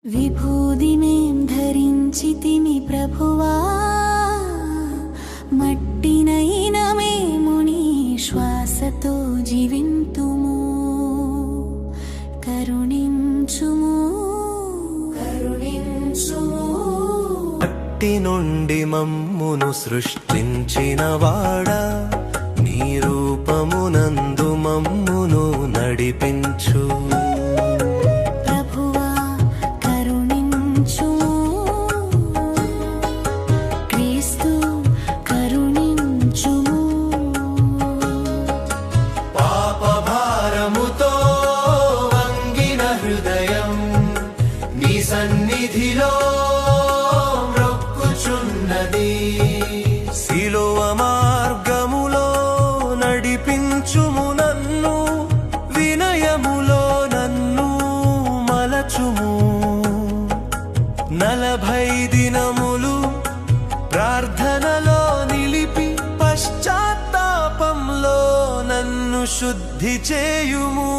విభూదినేం ధరించితిమి ప్రభువా, మట్టినైన మేము నీ శ్వాసతో జీవింతుము. కరుణించుము కరుణించుము. మట్టి నుండి మమ్మును సృష్టించిన వాడా, నీ రూపమునందు మమ్మును నడిపించు. నీ సన్నిధిలో మొక్కుచున్నది. సిలువ మార్గములో నడిపించుము నన్ను, వినయములో నన్ను మలచుము. 40 దినములు ప్రార్థనలో నిలిపి పశ్చాత్తాపంలో నన్ను శుద్ధి చేయుము.